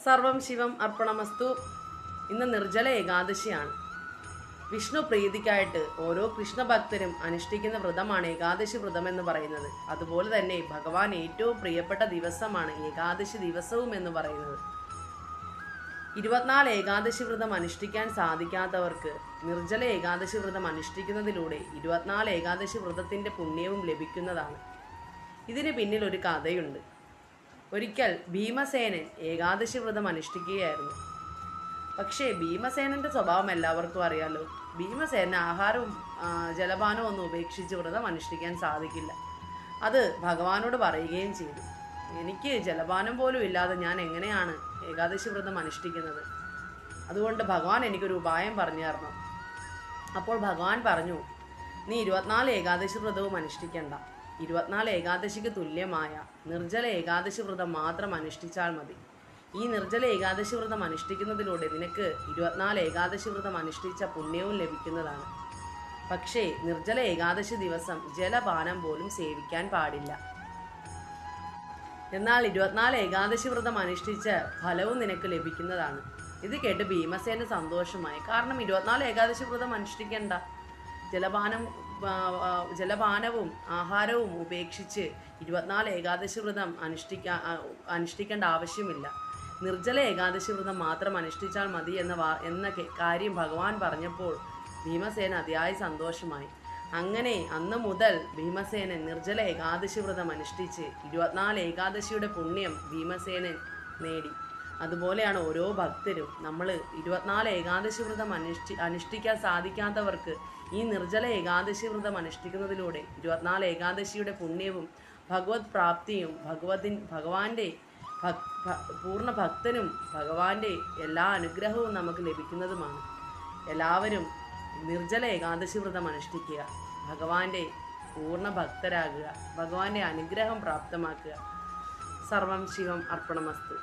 സർവം ശിവം അർപ്പണമസ്തു. ഇന്ന് നിർജ്ജല ഏകാദശിയാണ്. വിഷ്ണു പ്രീതിക്കായിട്ട് ഓരോ കൃഷ്ണഭക്തരും അനുഷ്ഠിക്കുന്ന വ്രതമാണ് ഏകാദശി വ്രതം എന്ന് പറയുന്നത്. അതുപോലെ തന്നെ ഭഗവാൻ ഏറ്റവും പ്രിയപ്പെട്ട ദിവസമാണ് ഏകാദശി ദിവസവും എന്ന് പറയുന്നത്. 24 ഏകാദശി വ്രതം അനുഷ്ഠിക്കാൻ സാധിക്കാത്തവർക്ക് നിർജ്ജല ഏകാദശി വ്രതം അനുഷ്ഠിക്കുന്നതിലൂടെ 24 ഏകാദശി വ്രതത്തിൻ്റെ പുണ്യവും ലഭിക്കുന്നതാണ്. ഇതിന് പിന്നിൽ ഒരു കഥയുണ്ട്. ഒരിക്കൽ ഭീമസേനൻ ഏകാദശി വ്രതം അനുഷ്ഠിക്കുകയായിരുന്നു. പക്ഷേ ഭീമസേനൻ്റെ സ്വഭാവം എല്ലാവർക്കും അറിയാലോ. ഭീമസേന ആഹാരവും ജലപാനവും ഒന്നും ഉപേക്ഷിച്ച് വ്രതം അനുഷ്ഠിക്കാൻ സാധിക്കില്ല. അത് ഭഗവാനോട് പറയുകയും ചെയ്തു. എനിക്ക് ജലപാനം പോലും ഇല്ലാതെ ഞാൻ എങ്ങനെയാണ് ഏകാദശി വ്രതം അനുഷ്ഠിക്കുന്നത്? അതുകൊണ്ട് ഭഗവാൻ എനിക്കൊരു ഉപായം പറഞ്ഞു തരണം. അപ്പോൾ ഭഗവാൻ പറഞ്ഞു, നീ 24 ഏകാദശി വ്രതവും അനുഷ്ഠിക്കണ്ട. 24 ഏകാദശിക്ക് തുല്യമായ നിർജ്ജല ഏകാദശി വ്രതം മാത്രം അനുഷ്ഠിച്ചാൽ മതി. ഈ നിർജ്ജല ഏകാദശി വ്രതം അനുഷ്ഠിക്കുന്നതിലൂടെ നിനക്ക് 24 ഏകാദശി വ്രതം അനുഷ്ഠിച്ച പുണ്യവും ലഭിക്കുന്നതാണ്. പക്ഷേ നിർജ്ജല ഏകാദശി ദിവസം ജലപാനം പോലും സേവിക്കാൻ പാടില്ല. എന്നാൽ 24 ഏകാദശി വ്രതം അനുഷ്ഠിച്ച ഫലവും നിനക്ക് ലഭിക്കുന്നതാണ്. ഇത് കേട്ട് ഭീമസേന സന്തോഷമായി. കാരണം 24 ഏകാദശി വ്രതം അനുഷ്ഠിക്കേണ്ട, ജലപാനവും ആഹാരവും ഉപേക്ഷിച്ച് 24 ഏകാദശി വ്രതം അനുഷ്ഠിക്കേണ്ട ആവശ്യമില്ല. നിർജ്ജല ഏകാദശി വ്രതം മാത്രം അനുഷ്ഠിച്ചാൽ മതി എന്ന കാര്യം ഭഗവാൻ പറഞ്ഞപ്പോൾ ഭീമസേന അതിയായ സന്തോഷമായി. അങ്ങനെ അന്ന് മുതൽ ഭീമസേനൻ നിർജ്ജല ഏകാദശി വ്രതം അനുഷ്ഠിച്ച് 24 ഏകാദശിയുടെ പുണ്യം ഭീമസേനൻ നേടി. അതുപോലെയാണ് ഓരോ ഭക്തരും നമ്മൾ 24 ഏകാദശി വ്രതം അനുഷ്ഠിക്കാൻ സാധിക്കാത്തവർക്ക് ഈ നിർജ്ജല ഏകാദശി വ്രതം അനുഷ്ഠിക്കുന്നതിലൂടെ 24 ഏകാദശിയുടെ പുണ്യവും ഭഗവത് പ്രാപ്തിയും ഭഗവാന്റെ പൂർണ്ണ ഭക്തനും ഭഗവാന്റെ എല്ലാ അനുഗ്രഹവും നമുക്ക് ലഭിക്കുന്നതുമാണ്. എല്ലാവരും നിർജ്ജല ഏകാദശി വ്രതം അനുഷ്ഠിക്കുക, ഭഗവാന്റെ പൂർണ്ണ ഭക്തരാകുക, ഭഗവാന്റെ അനുഗ്രഹം പ്രാപ്തമാക്കുക. സർവം ശിവം അർപ്പണമസ്തു.